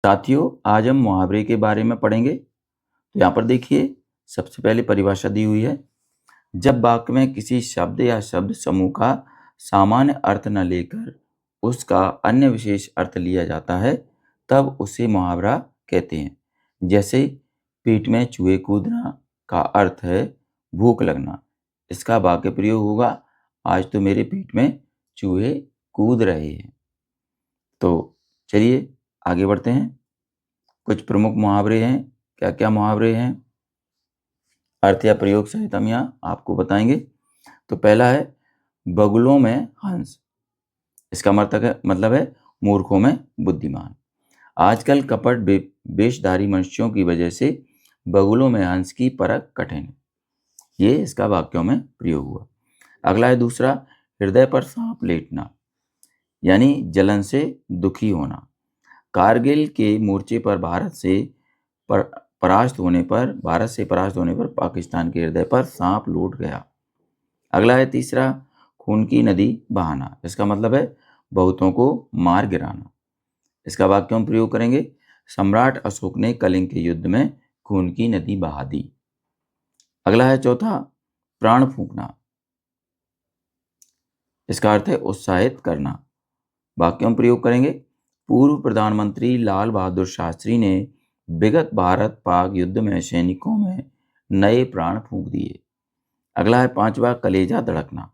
साथियों, आज हम मुहावरे के बारे में पढ़ेंगे। तो यहाँ पर देखिए, सबसे पहले परिभाषा दी हुई है। जब वाक्य में किसी शब्द या शब्द समूह का सामान्य अर्थ न लेकर उसका अन्य विशेष अर्थ लिया जाता है, तब उसे मुहावरा कहते हैं। जैसे पीठ में चूहे कूदना का अर्थ है भूख लगना। इसका वाक्य प्रयोग होगा, आज तो मेरे पीठ में चूहे कूद रहे हैं। तो चलिए आगे बढ़ते हैं। कुछ प्रमुख मुहावरे हैं। क्या क्या मुहावरे हैं, अर्थ या प्रयोग सहित हम यहाँ आपको बताएंगे। तो पहला है बगुलों में हंस। इसका मतलब है मूर्खों में बुद्धिमान। आजकल कपट वेशधारी मनुष्यों की वजह से बगुलों में हंस की परख कठिन है। ये इसका वाक्यों में प्रयोग हुआ। अगला है दूसरा, हृदय पर सांप लेटना, यानी जलन से दुखी होना। कारगिल के मोर्चे पर भारत से परास्त होने पर पाकिस्तान के हृदय पर सांप लौट गया। अगला है तीसरा, खून की नदी बहाना। इसका मतलब है बहुतों को मार गिराना। इसका वाक्य हम प्रयोग करेंगे, सम्राट अशोक ने कलिंग के युद्ध में खून की नदी बहा दी। अगला है चौथा, प्राण फूंकना। इसका अर्थ है उत्साहित करना। वाक्य हम प्रयोग करेंगे, पूर्व प्रधानमंत्री लाल बहादुर शास्त्री ने विगत भारत पाक युद्ध में सैनिकों में नए प्राण फूंक दिए। अगला है पांचवा, कलेजा धड़कना,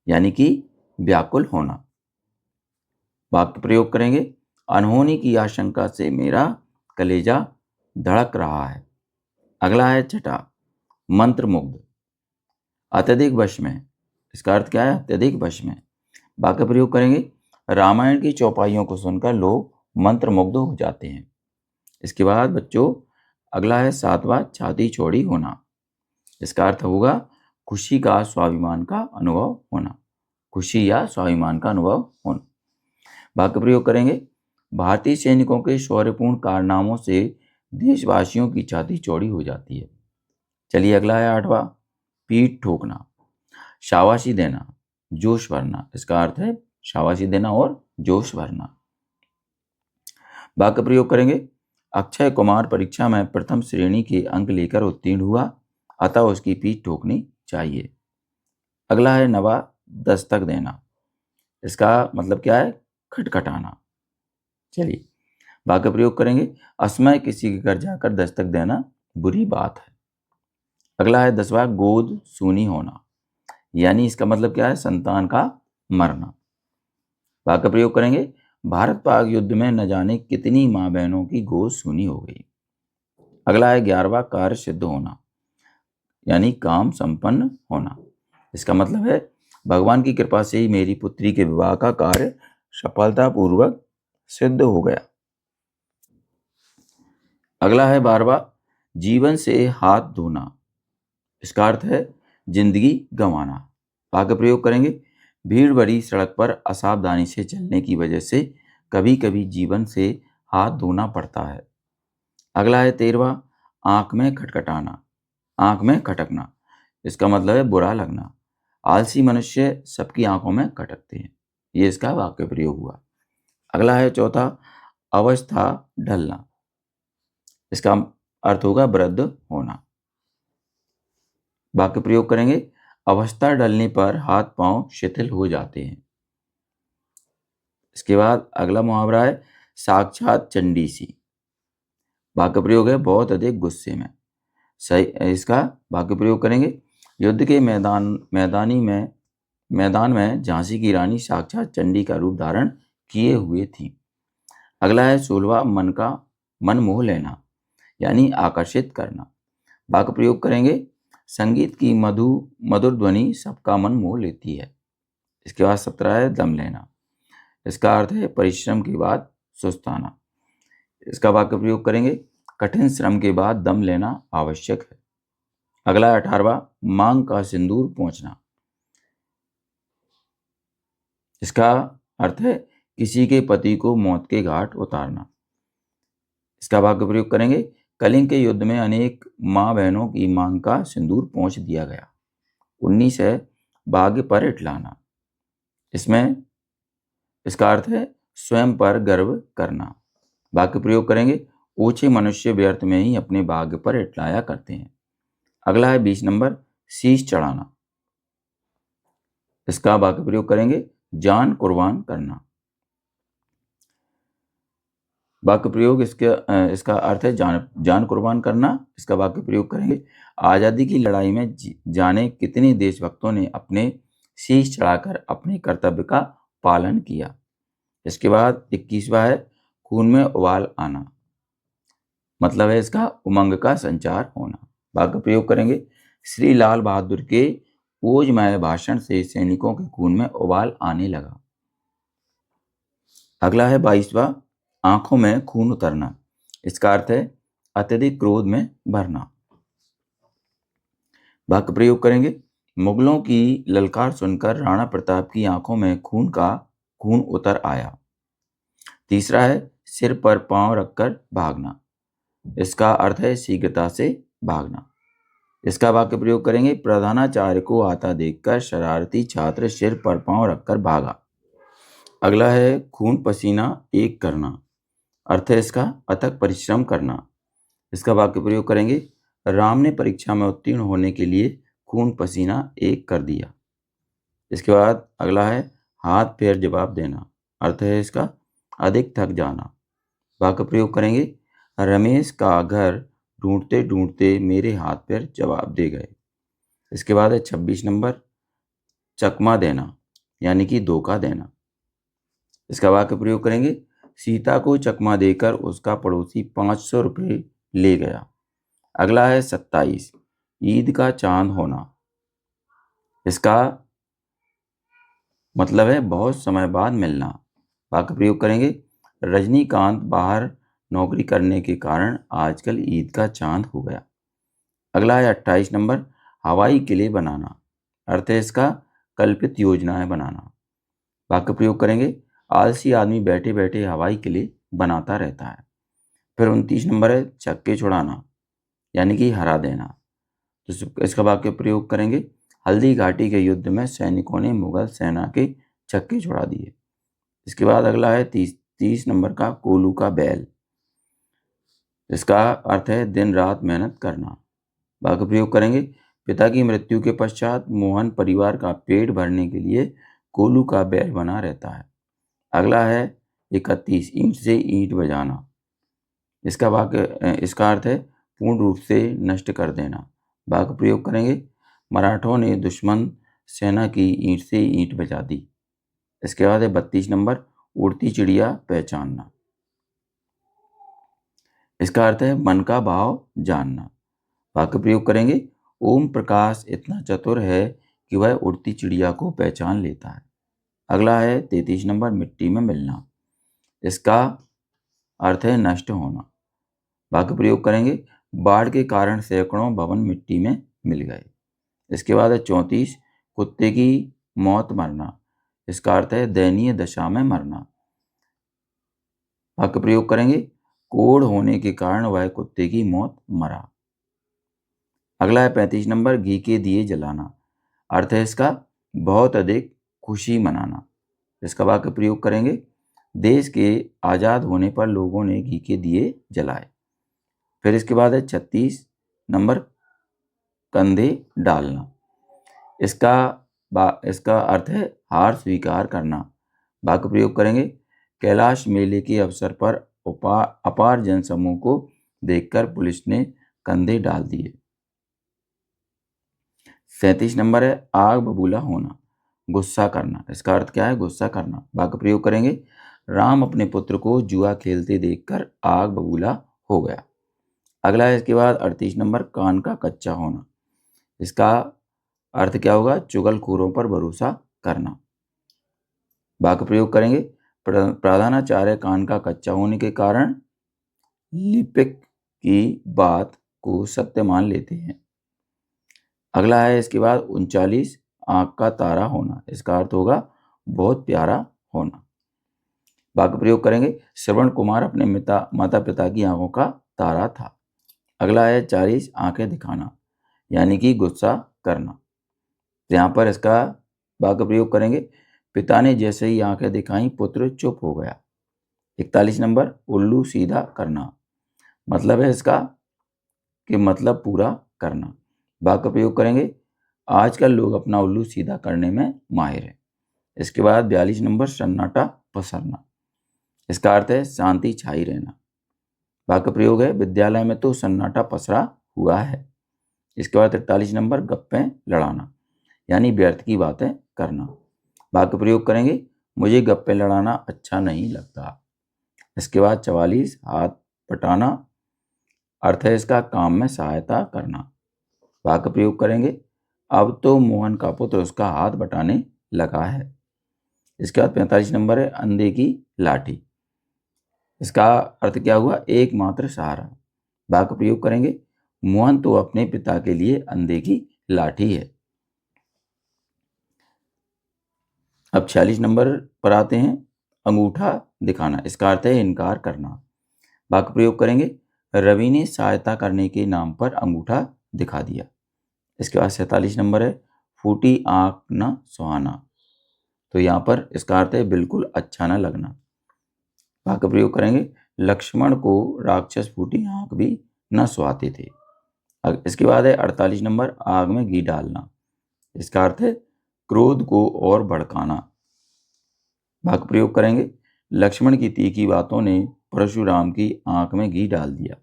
यानी कि व्याकुल होना। वाक्य प्रयोग करेंगे, अनहोनी की आशंका से मेरा कलेजा धड़क रहा है। अगला है छठा, मंत्रमुग्ध, अत्यधिक वश में। इसका अर्थ क्या है, अत्यधिक वश में। वाक्य प्रयोग करेंगे, रामायण की चौपाइयों को सुनकर लोग मंत्रमुग्ध हो जाते हैं। इसके बाद बच्चों अगला है सातवां, छाती चौड़ी होना। इसका अर्थ होगा खुशी का स्वाभिमान का अनुभव होना, खुशी या स्वाभिमान का अनुभव होना। वाक्य प्रयोग करेंगे, भारतीय सैनिकों के शौर्यपूर्ण कारनामों से देशवासियों की छाती चौड़ी हो जाती है। चलिए अगला है आठवां, पीठ ठोकना, शाबाशी देना, जोश भरना। इसका अर्थ है शाबाशी देना और जोश भरना। वाक्य प्रयोग करेंगे, अक्षय कुमार परीक्षा में प्रथम श्रेणी के अंक लेकर उत्तीर्ण हुआ, अतः उसकी पीठ ठोकनी चाहिए। अगला है नवा, दस्तक देना। इसका मतलब क्या है, खटखटाना। चलिए वाक्य प्रयोग करेंगे, असमय किसी के घर जाकर दस्तक देना बुरी बात है। अगला है दसवां, गोद सूनी होना, यानी इसका मतलब क्या है, संतान का मरना। वाक्य प्रयोग करेंगे, भारत पाक युद्ध में न जाने कितनी माँ बहनों की गोद सूनी हो गई। अगला है 11वां, कार्य सिद्ध होना, यानी काम संपन्न होना। इसका मतलब है भगवान की कृपा से ही मेरी पुत्री के विवाह का कार्य सफलतापूर्वक सिद्ध हो गया। अगला है 12वां, जीवन से हाथ धोना। इसका अर्थ है जिंदगी गंवाना। वाक्य प्रयोग करेंगे, भीड़ भरी सड़क पर असावधानी से चलने की वजह से कभी कभी जीवन से हाथ धोना पड़ता है। अगला है 13वां, आंख में खटखटाना, आंख में खटकना। इसका मतलब है बुरा लगना। आलसी मनुष्य सबकी आंखों में खटकते हैं। ये इसका वाक्य प्रयोग हुआ। अगला है चौथा, अवस्था ढलना। इसका अर्थ होगा वृद्ध होना। वाक्य प्रयोग करेंगे, अवस्था ढलने पर हाथ पांव शिथिल हो जाते हैं। इसके बाद अगला मुहावरा है साक्षात चंडी सी। वाक्य प्रयोग है बहुत अधिक गुस्से में। सही, इसका वाक्य प्रयोग करेंगे, युद्ध के मैदान में झांसी की रानी साक्षात चंडी का रूप धारण किए हुए थी। अगला है 16वां, मन मोह लेना, यानी आकर्षित करना। वाक्य प्रयोग करेंगे, संगीत की मधुर ध्वनि सबका मन मोह लेती है। इसके बाद 17 है दम लेना। इसका अर्थ है परिश्रम के बाद सुस्ताना। इसका वाक्य प्रयोग करेंगे, कठिन श्रम के बाद दम लेना आवश्यक है। अगला है 18वां, मांग का सिंदूर पोंछना। इसका अर्थ है किसी के पति को मौत के घाट उतारना। इसका वाक्य प्रयोग करेंगे, कलिंग के युद्ध में अनेक माँ बहनों की मांग का सिंदूर पोंछ दिया गया। 19 है भाग्य पर इठलाना। इसमें इसका अर्थ है स्वयं पर गर्व करना। वाक्य प्रयोग करेंगे, ऊंचे मनुष्य व्यर्थ में ही अपने भाग्य पर इटलाया करते हैं। अगला है 20 नंबर, शीश चढ़ाना। इसका वाक्य प्रयोग करेंगे, जान कुर्बान करना। वाक्य प्रयोग इसका अर्थ है जान कुर्बान करना। इसका वाक्य प्रयोग करेंगे, आज़ादी की लड़ाई में जाने कितने देशभक्तों ने अपने शीश चढ़ाकर अपने कर्तव्य का पालन किया। इसके बाद 21वां है, खून में उबाल आना। मतलब है इसका उमंग का संचार होना। वाक्य प्रयोग करेंगे, श्री लाल बहादुर के ओजमय भाषण से सैनिकों के खून में उबाल आने लगा। अगला है 22वां, आंखों में खून उतरना। इसका अर्थ है अत्यधिक क्रोध में भरना। वाक्य प्रयोग करेंगे, मुगलों की ललकार सुनकर राणा प्रताप की आंखों में खून उतर आया। तीसरा है, सिर पर पांव रखकर भागना। इसका अर्थ है शीघ्रता से भागना। इसका वाक्य प्रयोग करेंगे, प्रधानाचार्य को आता देखकर शरारती छात्र सिर पर पांव रखकर भागा। अगला है, खून पसीना एक करना। अर्थ है इसका अथक परिश्रम करना। इसका वाक्य प्रयोग करेंगे, राम ने परीक्षा में उत्तीर्ण होने के लिए खून पसीना एक कर दिया। इसके बाद अगला है, हाथ पैर जवाब देना। अर्थ है इसका अधिक थक जाना। वाक्य प्रयोग करेंगे, रमेश का घर ढूंढते ढूंढते मेरे हाथ पैर जवाब दे गए। इसके बाद है 26 नंबर, चकमा देना यानी कि धोखा देना। इसका वाक्य प्रयोग करेंगे, सीता को चकमा देकर उसका पड़ोसी 500 रुपये ले गया। अगला है 27, ईद का चांद होना। इसका मतलब है बहुत समय बाद मिलना। वाक्य प्रयोग करेंगे, रजनीकांत बाहर नौकरी करने के कारण आजकल ईद का चांद हो गया। अगला है 28 नंबर, हवाई किले बनाना। अर्थ है इसका कल्पित योजनाएं बनाना। वाक्य प्रयोग करेंगे, आलसी आदमी बैठे बैठे हवाई किले बनाता रहता है। फिर 29 नंबर है, छक्के छुड़ाना यानी कि हरा देना। तो इसका वाक्य प्रयोग करेंगे, हल्दी घाटी के युद्ध में सैनिकों ने मुगल सेना के छक्के छुड़ा दिए। इसके बाद अगला है 30 नंबर का, कोलू का बैल। इसका अर्थ है दिन रात मेहनत करना। वाक्य प्रयोग करेंगे, पिता की मृत्यु के पश्चात मोहन परिवार का पेट भरने के लिए कोलू का बैल बना रहता है। अगला है 31, ईंट से ईंट बजाना। इसका अर्थ है पूर्ण रूप से नष्ट कर देना। वाक्य प्रयोग करेंगे, मराठों ने दुश्मन सेना की ईंट से ईंट बजा दी। इसके बाद है 32 नंबर, उड़ती चिड़िया पहचानना। इसका अर्थ है मन का भाव जानना। वाक्य प्रयोग करेंगे, ओम प्रकाश इतना चतुर है कि वह उड़ती चिड़िया को पहचान लेता है। अगला है 33 नंबर, मिट्टी में मिलना। इसका अर्थ है नष्ट होना। वाक्य प्रयोग करेंगे, बाढ़ के कारण सैकड़ों भवन मिट्टी में मिल गए। इसके बाद है 34, कुत्ते की मौत मरना। इसका अर्थ है दयनीय दशा में मरना। वाक्य प्रयोग करेंगे, कोढ़ होने के कारण वह कुत्ते की मौत मरा। अगला है 35 नंबर, घी के दिए जलाना। अर्थ है इसका बहुत अधिक खुशी मनाना। इसका वाक्य प्रयोग करेंगे, देश के आज़ाद होने पर लोगों ने घी के दिए जलाए। फिर इसके बाद है 36 नंबर, कंधे डालना। इसका अर्थ है हार स्वीकार करना। वाक्य प्रयोग करेंगे, कैलाश मेले के अवसर पर अपार जनसमूह को देखकर पुलिस ने कंधे डाल दिए। 37 नंबर है, आग बबूला होना, गुस्सा करना। इसका अर्थ क्या है? गुस्सा करना। वाक्य प्रयोग करेंगे, राम अपने पुत्र को जुआ खेलते देखकर आग बबूला हो गया। अगला है इसके बाद 38 नंबर, कान का कच्चा होना। इसका अर्थ क्या होगा? चुगलखोरों पर भरोसा करना। वाक्य प्रयोग करेंगे, प्रधानाचार्य कान का कच्चा होने के कारण लिपिक की बात को सत्य मान लेते हैं। अगला है इसके बाद 39, आंख का तारा होना। इसका अर्थ होगा बहुत प्यारा होना। वाक्य प्रयोग करेंगे, श्रवण कुमार अपने माता पिता की आंखों का तारा था। अगला है 40, आंखें दिखाना यानी कि गुस्सा करना। यहाँ पर इसका वाक्य प्रयोग करेंगे, पिता ने जैसे ही आंखें दिखाई पुत्र चुप हो गया। 41 नंबर उल्लू सीधा करना, मतलब है इसका कि मतलब पूरा करना। वाक्य का प्रयोग करेंगे, आजकल लोग अपना उल्लू सीधा करने में माहिर है। इसके बाद 42 नंबर सन्नाटा पसरना, इसका अर्थ है शांति छाई रहना। वाक्य प्रयोग है, विद्यालय में तो सन्नाटा पसरा हुआ है। इसके बाद 43 नंबर गप्पे लड़ाना, यानी व्यर्थ की बातें करना। वाक्य प्रयोग करेंगे, मुझे गप्पे लड़ाना अच्छा नहीं लगता। इसके बाद 44 हाथ पटाना, अर्थ है इसका काम में सहायता करना। वाक्य प्रयोग करेंगे, अब तो मोहन का पुत्र उसका हाथ बटाने लगा है। इसके बाद 45 नंबर है अंधे की लाठी, इसका अर्थ क्या हुआ, एकमात्र सहारा। वाक्य प्रयोग करेंगे, मोहन तो अपने पिता के लिए अंधे की लाठी है। अब 46 नंबर पर आते हैं, अंगूठा दिखाना, इसका अर्थ है इनकार करना। वाक्य प्रयोग करेंगे, रवि ने सहायता करने के नाम पर अंगूठा दिखा दिया। इसके बाद 47 नंबर है फूटी आंख न सुहाना, तो यहाँ पर इसका अर्थ है बिल्कुल अच्छा न लगना। वाक्य प्रयोग करेंगे, लक्ष्मण को राक्षस फूटी आंख भी न सुहाते थे। इसके बाद है 48 नंबर आग में घी डालना, इसका अर्थ है क्रोध को और भड़काना। वाक्य प्रयोग करेंगे, लक्ष्मण की तीखी बातों ने परशुराम की आंख में घी डाल दिया।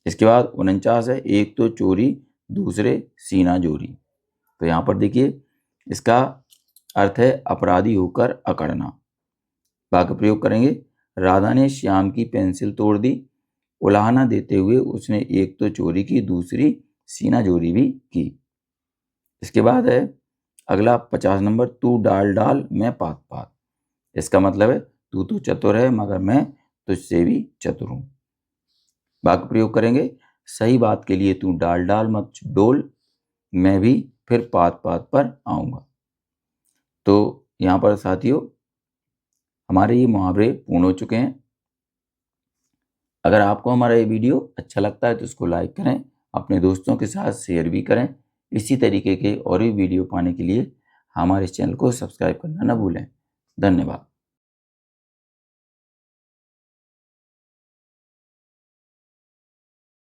इसके बाद 49 है एक तो चोरी दूसरे सीना जोरी, तो यहाँ पर देखिए इसका अर्थ है अपराधी होकर अकड़ना। वाक्य प्रयोग करेंगे, राधा ने श्याम की पेंसिल तोड़ दी, उलाहना देते हुए उसने एक तो चोरी की दूसरी सीना जोरी भी की। इसके बाद है अगला 50 नंबर, तू डाल डाल मैं पात पात, इसका मतलब है तू तो चतुर है मगर मैं तुझसे भी चतुर हूँ। वाक्य प्रयोग करेंगे, सही बात के लिए तू डाल डाल मत डोल, मैं भी फिर पात पात पर आऊँगा। तो यहाँ पर साथियों हमारे ये मुहावरे पूर्ण हो चुके हैं। अगर आपको हमारा ये वीडियो अच्छा लगता है तो इसको लाइक करें, अपने दोस्तों के साथ शेयर भी करें। इसी तरीके के और भी वीडियो पाने के लिए हमारे चैनल को सब्सक्राइब करना न भूलें। धन्यवाद।